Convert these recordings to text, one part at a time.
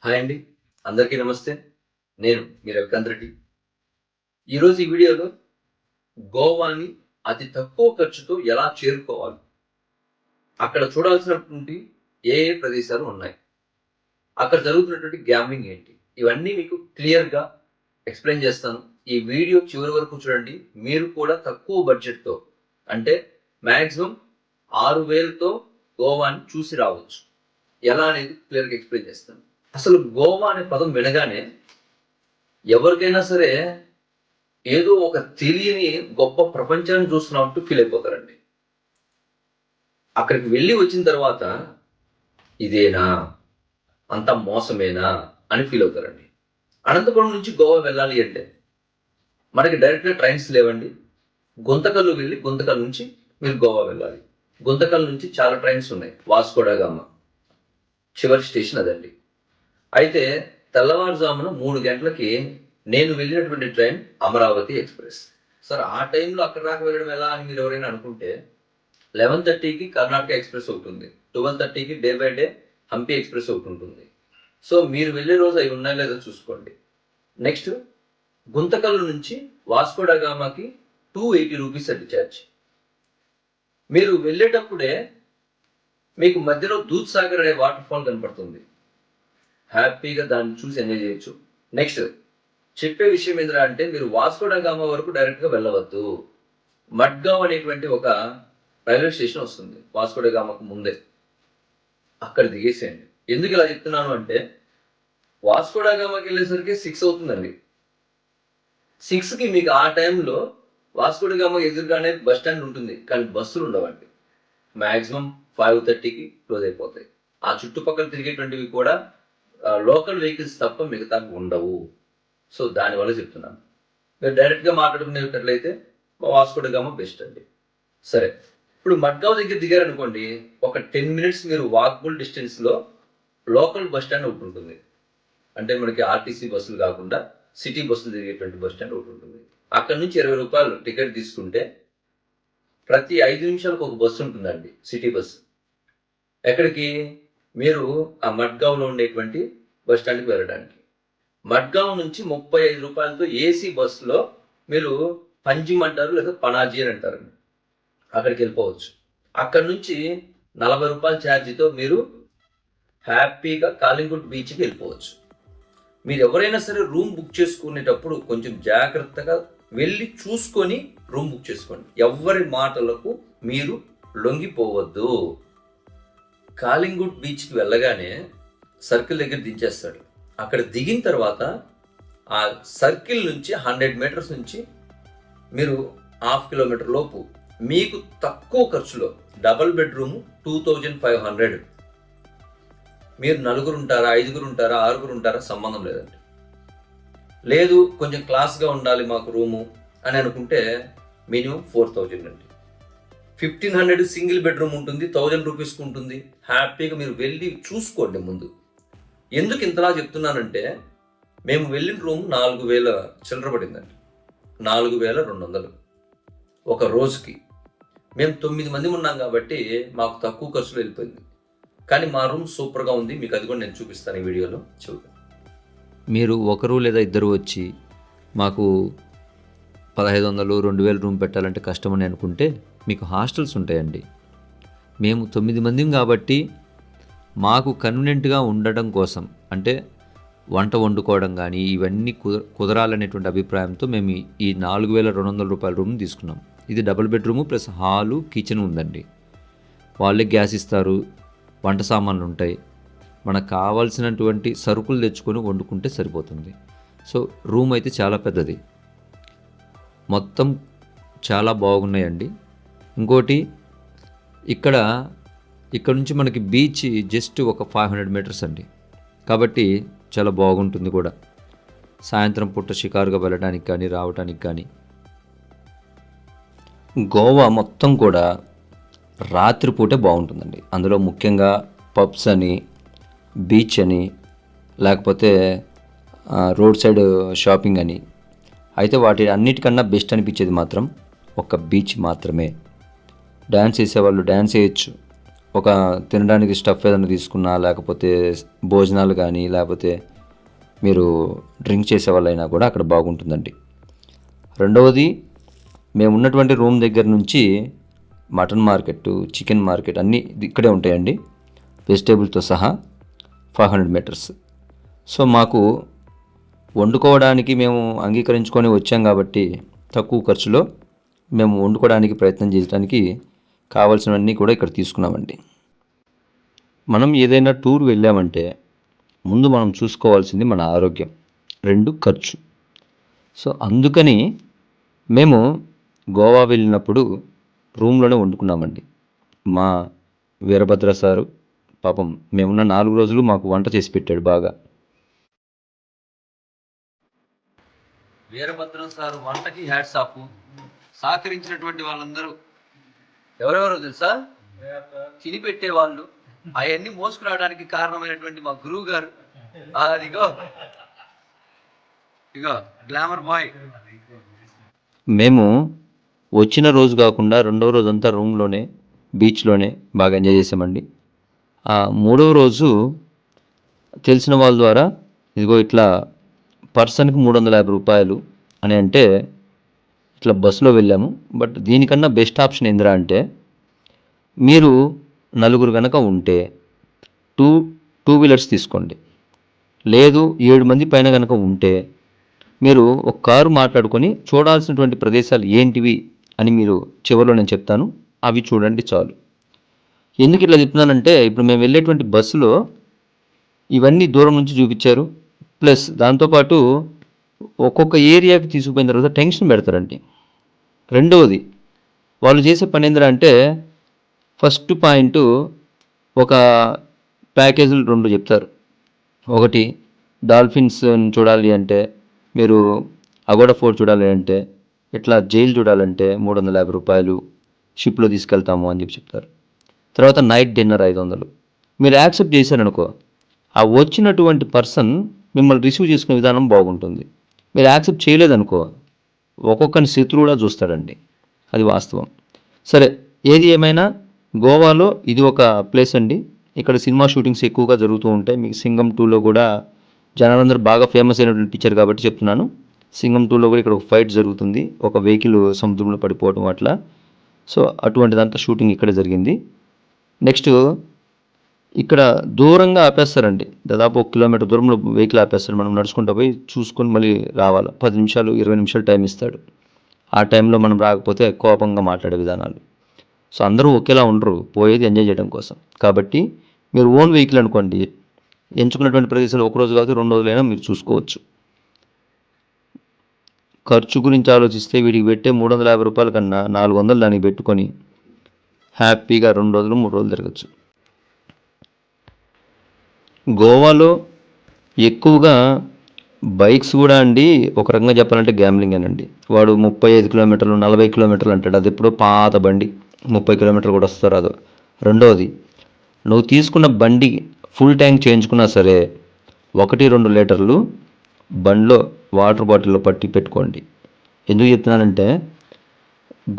Hi అండి. అందరికీ నమస్తే. నేను మీ రవికాంత్ రెడ్డి. ఈరోజు ఈ వీడియోలో గోవాని అతి తక్కువ ఖర్చుతో ఎలా చేరుకోవాలి? అక్కడ చూడాల్సినటువంటి ఏ ఏ ప్రదేశాలు ఉన్నాయి? అక్కడ జరుగుతున్నటువంటి గ్యాంబ్లింగ్ ఏంటి? ఇవన్నీ మీకు క్లియర్‌గా ఎక్స్‌ప్లెయిన్ చేస్తాను. ఈ వీడియో చివరి వరకు చూడండి. మీరు కూడా తక్కువ బడ్జెట్‌తో అంటే మాక్సిమం 6,000తో గోవాని చూసి రావచ్చు. ఎలా అనేది క్లియర్‌గా ఎక్స్‌ప్లెయిన్ చేస్తాను. అసలు గోవా అనే పదం వినగానే ఎవరికైనా సరే ఏదో ఒక తెలియని గొప్ప ప్రపంచాన్ని చూస్తున్నట్టు ఫీల్ అయిపోతారండి. అక్కడికి వెళ్ళి వచ్చిన తర్వాత ఇదేనా? అంత మోసమేనా? అని ఫీల్ అవుతారండి. అనంతపురం నుంచి గోవా వెళ్ళాలి అంటే మనకి డైరెక్ట్‌గా ట్రైన్స్ లేవండి. గుంతకల్లు వెళ్ళి గుంతకల్ నుంచి మీరు గోవా వెళ్ళాలి. గుంతకల్ నుంచి చాలా ట్రైన్స్ ఉన్నాయి. వాస్కో డ గామా చివరి స్టేషన్ అదండి. అయితే తెల్లవారుజామున 3 గంటలకి నేను వెళ్ళినటువంటి ట్రైన్ అమరావతి ఎక్స్‌ప్రెస్. సార్ ఆ టైంలో అక్కడి దాకా వెళ్ళడం ఎలా అని మీరు ఎవరైనా అనుకుంటే 11:30కి కర్ణాటక ఎక్స్‌ప్రెస్ ఒకటుంది. 12:30కి day by day Hampi express ఒకటుంటుంది. సో మీరు వెళ్ళే రోజు అవి ఉన్నాయో లేదో చూసుకోండి. నెక్స్ట్ గుంతకల్ నుంచి వాస్కో డ గామాకి రూ. 280 అండి చార్జ్. మీరు వెళ్ళేటప్పుడే మీకు మధ్యలో దూద్‌సాగర్ అనే వాటర్ ఫాల్ కనపడుతుంది. హ్యాపీగా దాన్ని చూసి ఎంజాయ్ చేయొచ్చు. నెక్స్ట్ చెప్పే విషయం ఏంటంటే అంటే మీరు వాస్కో డ గామా వరకు డైరెక్ట్‌గా వెళ్ళవద్దు. మడ్గావ్ అనేటువంటి ఒక రైల్వే స్టేషన్ వస్తుంది. వాస్కో డ గామాకు ముందే. అక్కడ దిగేసేయండి. ఎందుకు ఇలా చెప్తున్నాను అంటే వాస్కో డ గామాకి వెళ్ళేసరికి 6 అవుతుందండి. 6కి మీకు ఆ టైంలో వాస్కో డ గామా ఎదురుగానే బస్ స్టాండ్ ఉంటుంది. కానీ బస్సులు ఉండవండి. మాక్సిమం 5:30కి క్లోజ్ అయిపోతాయి. ఆ చుట్టుపక్కల తిరిగేటువంటివి కూడా లోకల్ వెహికల్స్ తప్ప మిగతావి ఉండవు. సో దానివల్ల చెప్తున్నాను. మీరు డైరెక్ట్‌గా మాట్లాడుకునేటట్లయితే వాస్కో డ గామా బెస్ట్ అండి. సరే. ఇప్పుడు మడ్గావ్ దగ్గర దిగారనుకోండి, ఒక 10 మినిట్స్ మీరు వాకబుల్ డిస్టెన్స్‌లో లోకల్ బస్ స్టాండ్ ఒకటుంటుంది. అంటే మనకి ఆర్టీసీ బస్సులు కాకుండా సిటీ బస్సులు తిరిగేటువంటి బస్ స్టాండ్ ఒకటుంటుంది. అక్కడి నుంచి రూ. 20 టికెట్ తీసుకుంటే ప్రతి 5 నిమిషాలకు ఒక బస్సు ఉంటుందండి. City bus. ఎక్కడికి? మీరు ఆ మడ్గావ్‌లో ఉండేటువంటి బస్ స్టాండ్‌కి వెళ్ళడానికి. మడ్గావ్ నుంచి రూ. 35తో ఏసీ బస్సులో మీరు పంజిమ్ అంటారు లేదా పనాజీ అని అంటారండి. అక్కడికి వెళ్ళిపోవచ్చు. అక్కడి నుంచి రూ. 40 ఛార్జీతో మీరు హ్యాపీగా కాలింగుడ్ బీచ్‌కి వెళ్ళిపోవచ్చు. మీరు ఎవరైనా సరే రూమ్ బుక్ చేసుకునేటప్పుడు కొంచెం జాగ్రత్తగా వెళ్ళి చూసుకొని రూమ్ బుక్ చేసుకోండి. ఎవ్వరి మాటలకు మీరు లొంగిపోవద్దు. కాలింగుడ్ బీచ్‌కి వెళ్ళగానే సర్కిల్ దగ్గర దించేస్తాడు. అక్కడ దిగిన తర్వాత ఆ సర్కిల్ నుంచి 100 మీటర్స్ నుంచి మీరు హాఫ్ కిలోమీటర్ లోపు మీకు తక్కువ ఖర్చులో డబుల్ బెడ్రూమ్ 2500. మీరు నలుగురు ఉంటారా, ఐదుగురు ఉంటారా, ఆరుగురు ఉంటారా సంబంధం లేదండి. లేదు కొంచెం క్లాస్గా ఉండాలి మాకు రూము అని అనుకుంటే మినిమం 4000 అండి. 1500 సింగిల్ బెడ్రూమ్ ఉంటుంది, 1000 రూపీస్కి ఉంటుంది. హ్యాపీగా మీరు వెళ్ళి చూసుకోండి ముందు. ఎందుకు ఇంతలా చెప్తున్నానంటే మేము వెళ్ళిన రూమ్ 4000 చిల్లర పడిందండి. 4200 ఒక రోజుకి. మేము 9 మంది ఉన్నాం కాబట్టి మాకు తక్కువ ఖర్చులో వెళ్ళిపోయింది. కానీ మా రూమ్ సూపర్గా ఉంది. మీకు అది కూడా నేను చూపిస్తాను ఈ వీడియోలో. చూద్దాం. మీరు ఒకరు లేదా ఇద్దరు వచ్చి మాకు 1500, 2000 రూమ్ పెట్టాలంటే కష్టమని అనుకుంటే మీకు హాస్టల్స్ ఉంటాయండి. మేము 9 మందిం కాబట్టి మాకు కన్వీనియంట్గా ఉండడం కోసం అంటే వంట వండుకోవడం కానీ ఇవన్నీ కుదరాలనేటువంటి అభిప్రాయంతో మేము ఈ 4200 రూపాయల రూమ్ తీసుకున్నాం. ఇది double bedroom plus hall, kitchen ఉందండి. వాళ్ళే గ్యాస్ ఇస్తారు, వంట సామాన్లు ఉంటాయి. మనకు కావాల్సినటువంటి సరుకులు తెచ్చుకొని వండుకుంటే సరిపోతుంది. సో రూమ్ అయితే చాలా పెద్దది, మొత్తం చాలా బాగున్నాయండి. ఇంకోటి ఇక్కడ నుంచి మనకి బీచ్ జస్ట్ ఒక 500 మీటర్స్ అండి. కాబట్టి చాలా బాగుంటుంది కూడా. సాయంత్రం పూట షికారుగా వెళ్ళడానికి కానీ రావడానికి కానీ. గోవా మొత్తం కూడా రాత్రిపూటే బాగుంటుందండి. అందులో ముఖ్యంగా పబ్స్ అని, బీచ్ అని, లేకపోతే రోడ్ సైడ్ షాపింగ్ అని. అయితే వాటి అన్నిటికన్నా బెస్ట్ అనిపించేది మాత్రం ఒక బీచ్ మాత్రమే. డ్యాన్స్ వేసేవాళ్ళు డ్యాన్స్ వేయచ్చు, ఒక తినడానికి స్టఫ్ ఏదైనా తీసుకున్నా, లేకపోతే భోజనాలు కానీ, లేకపోతే మీరు డ్రింక్ చేసే వాళ్ళైనా కూడా అక్కడ బాగుంటుందండి. రెండవది, మేము ఉన్నటువంటి రూమ్ దగ్గర నుంచి మటన్ మార్కెట్, చికెన్ మార్కెట్ అన్నీ ఇక్కడే ఉంటాయండి, వెజిటేబుల్తో సహా 500 మీటర్స్. సో మాకు వండుకోవడానికి మేము అంగీకరించుకొని వచ్చాం కాబట్టి తక్కువ ఖర్చులో మేము వండుకోవడానికి ప్రయత్నం చేయడానికి కావాల్సినవన్నీ కూడా ఇక్కడ తీసుకున్నామండి. మనం ఏదైనా టూర్ వెళ్ళామంటే ముందు మనం చూసుకోవాల్సింది మన ఆరోగ్యం, 2 ఖర్చు. సో అందుకని మేము గోవా వెళ్ళినప్పుడు రూమ్లోనే వండుకున్నామండి. మా వీరభద్ర సారు పాపం మేమున్న 4 రోజులు మాకు వంట చేసి పెట్టాడు బాగా. వీరభద్రం సారు వంటకి హ్యాట్స్ ఆఫ్. సహకరించినటువంటి వాళ్ళందరూ ఎవరెవరో తెలుసా? తిని పెట్టే వాళ్ళు, అవన్నీ మోసుకురావడానికి కారణమైనటువంటి మా గురువు గారు. అదిగో ఇగో గ్లామర్ బాయ్. మేము వచ్చిన రోజు కాకుండా రెండవ రోజంతా రూమ్లోనే, బీచ్లోనే బాగా ఎంజాయ్ చేసామండి. ఆ మూడవ రోజు తెలిసిన వాళ్ళ ద్వారా ఇదిగో ఇట్లా పర్సన్కి 350 రూపాయలు అని అంటే ఇట్లా బస్సులో వెళ్ళాము. బట్ దీనికన్నా బెస్ట్ ఆప్షన్ ఏందిరా అంటే, మీరు నలుగురు కనుక ఉంటే టూ వీలర్స్ తీసుకోండి. లేదు 7 మంది పైన కనుక ఉంటే మీరు ఒక కారు మాట్లాడుకొని చూడాల్సినటువంటి ప్రదేశాలు ఏంటివి అని మీరు చివరిలో నేను చెప్తాను, అవి చూడండి చాలు. ఎందుకు ఇట్లా చెప్తున్నానంటే, ఇప్పుడు మేము వెళ్ళేటువంటి బస్సులో ఇవన్నీ దూరం నుంచి చూపించారు. ప్లస్ దాంతోపాటు ఒక్కొక్క ఏరియాకి తీసుకుపోయిన తర్వాత టెన్షన్ పెడతారండి. రెండవది, వాళ్ళు చేసే పని ఏంటంటే అంటే, ఫస్ట్ పాయింట్ ఒక ప్యాకేజీలు 2 చెప్తారు. ఒకటి డాల్ఫిన్స్ చూడాలి అంటే, మీరు అగోడా ఫోర్ట్ చూడాలి అంటే, ఇట్లా జైలు చూడాలంటే 350 రూపాయలు షిప్లో తీసుకెళ్తాము అని చెప్పి చెప్తారు. తర్వాత నైట్ డిన్నర్ 500. మీరు యాక్సెప్ట్ చేశారనుకో, ఆ వచ్చినటువంటి పర్సన్ మిమ్మల్ని రిసీవ్ చేసుకునే విధానం బాగుంటుంది. మీరు యాక్సెప్ట్ చేయలేదనుకో, ఒక్కొక్కరిని శత్రువులా చూస్తాడండి. అది వాస్తవం. సరే, ఏది ఏమైనా గోవాలో ఇది ఒక ప్లేస్ అండి. ఇక్కడ సినిమా షూటింగ్స్ ఎక్కువగా జరుగుతూ ఉంటాయి. మీకు సింగం 2లో కూడా జనాలందరూ బాగా ఫేమస్ అయినటువంటి పిక్చర్ కాబట్టి చెప్తున్నాను. సింగం 2లో కూడా ఇక్కడ ఒక ఫైట్ జరుగుతుంది, ఒక వెహికల్ సముద్రంలో పడిపోవడం అట్లా. సో అటువంటిదంతా షూటింగ్ ఇక్కడే జరిగింది. నెక్స్ట్ ఇక్కడ దూరంగా ఆపేస్తారండి, దాదాపు 1 కిలోమీటర్ దూరంలో వెహికల్ ఆపేస్తారు. మనం నడుచుకుంటూ పోయి చూసుకొని మళ్ళీ రావాలి. 10 నిమిషాలు 20 నిమిషాలు టైం ఇస్తాడు. ఆ టైంలో మనం రాకపోతే కోపంగా మాట్లాడే విధానాలు. సో అందరూ ఒకేలా ఉండరు, పోయేది ఎంజాయ్ చేయడం కోసం. కాబట్టి మీరు ఓన్ వెహికల్ అనుకోండి, ఎంచుకున్నటువంటి ప్రదేశాలు ఒకరోజు కాదు 2 రోజులైనా మీరు చూసుకోవచ్చు. ఖర్చు గురించి ఆలోచిస్తే వీడికి పెట్టే 350 రూపాయల కన్నా 400 దానికి పెట్టుకొని హ్యాపీగా 2 రోజులు 3 రోజులు తిరగచ్చు. గోవాలో ఎక్కువగా బైక్స్ కూడా అండి, ఒక రకంగా చెప్పాలంటే గ్యాంబ్లింగ్ అనండి. వాడు 35 కిలోమీటర్లు 40 కిలోమీటర్లు అంటాడు. అది ఎప్పుడో పాత బండి, 30 కిలోమీటర్లు కూడా వస్తారు అది. రెండవది, నువ్వు తీసుకున్న బండి ఫుల్ ట్యాంక్ చేయించుకున్నా సరే 1-2 లీటర్లు బండిలో వాటర్ బాటిల్లో పట్టి పెట్టుకోండి. ఎందుకు చెప్తున్నానంటే,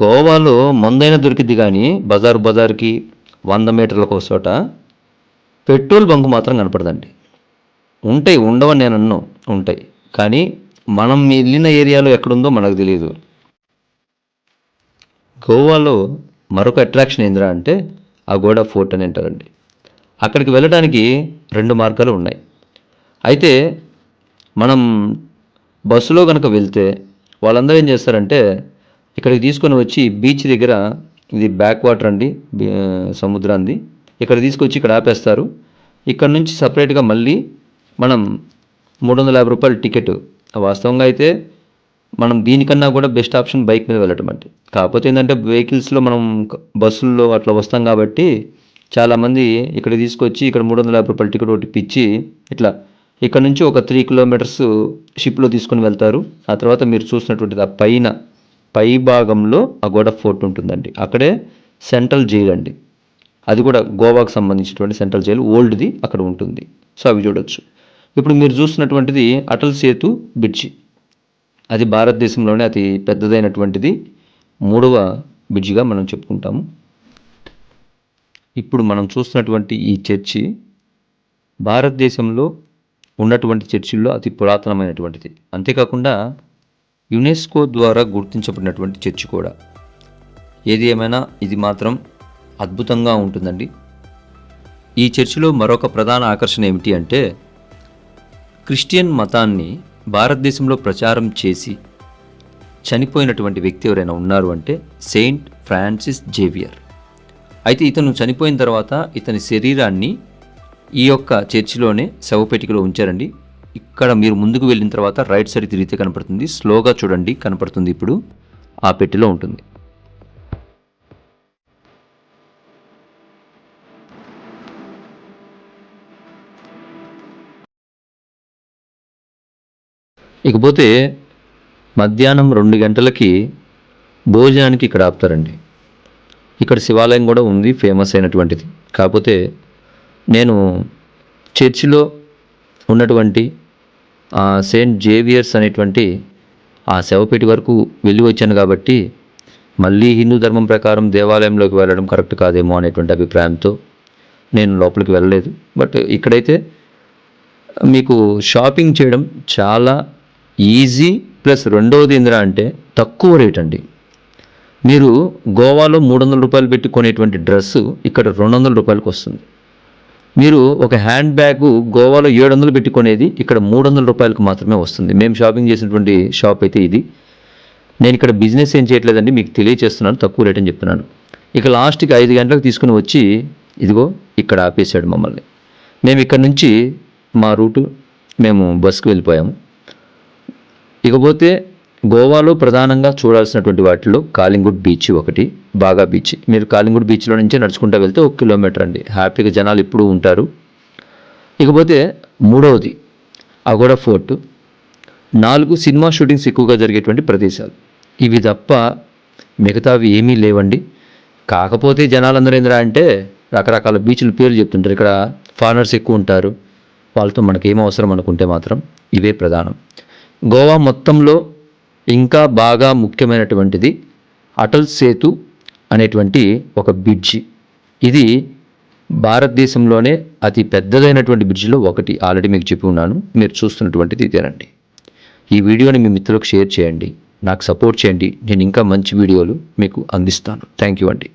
గోవాలో మందైనా దొరికిద్ది కానీ బజార్కి 100 మీటర్లకు ఒక చోట పెట్రోల్ బంక్ మాత్రం కనపడదండి. ఉంటాయి, ఉండవని నేను అన్నాను, ఉంటాయి. కానీ మనం వెళ్ళిన ఏరియాలో ఎక్కడుందో మనకు తెలియదు. గోవాలో మరొక అట్రాక్షన్ ఏందిరా అంటే అగోడా ఫోర్ట్ అని అంటారండి. అక్కడికి వెళ్ళడానికి 2 మార్గాలు ఉన్నాయి. అయితే మనం బస్సులో కనుక వెళ్తే వాళ్ళందరూ ఏం చేస్తారంటే, ఇక్కడికి తీసుకొని వచ్చి బీచ్ దగ్గర, ఇది బ్యాక్ వాటర్ అండి సముద్రాన్ని, ఇక్కడ తీసుకొచ్చి ఇక్కడ ఆపేస్తారు. ఇక్కడ నుంచి సపరేట్గా మళ్ళీ మనం 350 రూపాయల టికెట్. వాస్తవంగా అయితే మనం దీనికన్నా కూడా బెస్ట్ ఆప్షన్ బైక్ మీద వెళ్ళటం అంటే. కాకపోతే ఏంటంటే వెహికల్స్లో మనం బస్సుల్లో అట్లా వస్తాం కాబట్టి చాలామంది ఇక్కడ తీసుకొచ్చి ఇక్కడ 350 రూపాయల టికెట్ ఒకటి పిచ్చి ఇట్లా ఇక్కడ నుంచి ఒక 3 కిలోమీటర్స్ షిప్లో తీసుకొని వెళ్తారు. ఆ తర్వాత మీరు చూసినటువంటిది ఆ పై భాగంలో అగోడా ఫోర్ట్ ఉంటుందండి. అక్కడే సెంట్రల్ జైలు అండి, అది కూడా గోవాకు సంబంధించినటువంటి సెంట్రల్ జైలు ఓల్డ్ది అక్కడ ఉంటుంది. సో అవి చూడొచ్చు. ఇప్పుడు మీరు చూస్తున్నటువంటిది అటల్ సేతు బ్రిడ్జి. అది భారతదేశంలోనే అతి పెద్దదైనటువంటిది, 3వ బ్రిడ్జిగా మనం చెప్పుకుంటాము. ఇప్పుడు మనం చూస్తున్నటువంటి ఈ చర్చి భారతదేశంలో ఉన్నటువంటి చర్చిల్లో అతి పురాతనమైనటువంటిది. అంతేకాకుండా యునెస్కో ద్వారా గుర్తించబడినటువంటి చర్చి కూడా. ఏది ఏమైనా ఇది మాత్రం అద్భుతంగా ఉంటుందండి. ఈ చర్చిలో మరొక ప్రధాన ఆకర్షణ ఏమిటి అంటే, క్రిస్టియన్ మతాన్ని భారతదేశంలో ప్రచారం చేసి చనిపోయినటువంటి వ్యక్తి ఎవరైనా ఉన్నారు అంటే సెయింట్ ఫ్రాన్సిస్ జేవియర్. అయితే ఇతను చనిపోయిన తర్వాత ఇతని శరీరాన్ని ఈ యొక్క చర్చిలోనే శవపేటికలో ఉంచారండి. ఇక్కడ మీరు ముందుకు వెళ్ళిన తర్వాత రైట్ సైడ్ తిరిగితే కనపడుతుంది, స్లోగా చూడండి, కనపడుతుంది. ఇప్పుడు ఆ పెట్టెలో ఉంటుంది. ఇకపోతే మధ్యాహ్నం 2 గంటలకి భోజనానికి ఇక్కడ ఆపుతారండి. ఇక్కడ శివాలయం కూడా ఉంది, ఫేమస్ అయినటువంటిది. కాకపోతే నేను చర్చిలో ఉన్నటువంటి సెయింట్ జేవియర్స్ అనేటువంటి ఆ శవపేటి వరకు వెళ్ళి వచ్చాను కాబట్టి మళ్ళీ హిందూ ధర్మం ప్రకారం దేవాలయంలోకి వెళ్ళడం కరెక్ట్ కాదేమో అనేటువంటి అభిప్రాయంతో నేను లోపలికి వెళ్ళలేదు. బట్ ఇక్కడైతే మీకు షాపింగ్ చేయడం చాలా ఈజీ. ప్లస్ రెండవది ఏంద్రా అంటే తక్కువ రేట్ అండి. మీరు గోవాలో 300 రూపాయలు పెట్టి కొనేటువంటి డ్రెస్సు ఇక్కడ 200 రూపాయలకు వస్తుంది. మీరు ఒక హ్యాండ్ బ్యాగ్ గోవాలో 700 పెట్టి కొనేది ఇక్కడ 300 రూపాయలకు మాత్రమే వస్తుంది. మేము షాపింగ్ చేసినటువంటి షాప్ అయితే ఇది. నేను ఇక్కడ బిజినెస్ ఏం చేయట్లేదండి, మీకు తెలియచేస్తున్నాను, తక్కువ రేట్ అని చెప్తున్నాను. ఇక లాస్ట్కి 5 గంటలకు తీసుకుని వచ్చి ఇదిగో ఇక్కడ ఆపేసాడు మమ్మల్ని. మేము ఇక్కడ నుంచి మా రూటు మేము బస్సుకు వెళ్ళిపోయాము. ఇకపోతే గోవాలో ప్రధానంగా చూడాల్సినటువంటి వాటిలో కాలింగుడ్ బీచ్ ఒకటి, బాగా బీచ్. మీరు కాలింగుడ్ బీచ్లో నుంచి నడుచుకుంటూ వెళ్తే 1 కిలోమీటర్ అండి, హ్యాపీగా జనాలు ఎప్పుడూ ఉంటారు. ఇకపోతే మూడవది అగోడా ఫోర్ట్. 4 సినిమా షూటింగ్స్ ఎక్కువగా జరిగేటువంటి ప్రదేశాలు. ఇవి తప్ప మిగతావి ఏమీ లేవండి. కాకపోతే జనాలందరూ ఏంద్రా అంటే రకరకాల బీచ్ల పేర్లు చెప్తుంటారు. ఇక్కడ ఫారినర్స్ ఎక్కువ ఉంటారు, వాళ్ళతో మనకేం అవసరం అనుకుంటే మాత్రం ఇవే ప్రధానం. గోవా మొత్తంలో ఇంకా బాగా ముఖ్యమైనటువంటిది అటల్ సేతు అనేటువంటి ఒక బ్రిడ్జి. ఇది భారతదేశంలోనే అతి పెద్దదైనటువంటి బ్రిడ్జిలో ఒకటి. ఆల్రెడీ మీకు చెప్పి ఉన్నాను, మీరు చూస్తున్నటువంటిది ఇదేనండి. ఈ వీడియోని మీ మిత్రులకు షేర్ చేయండి, నాకు సపోర్ట్ చేయండి. నేను ఇంకా మంచి వీడియోలు మీకు అందిస్తాను. థ్యాంక్ యూ అండి.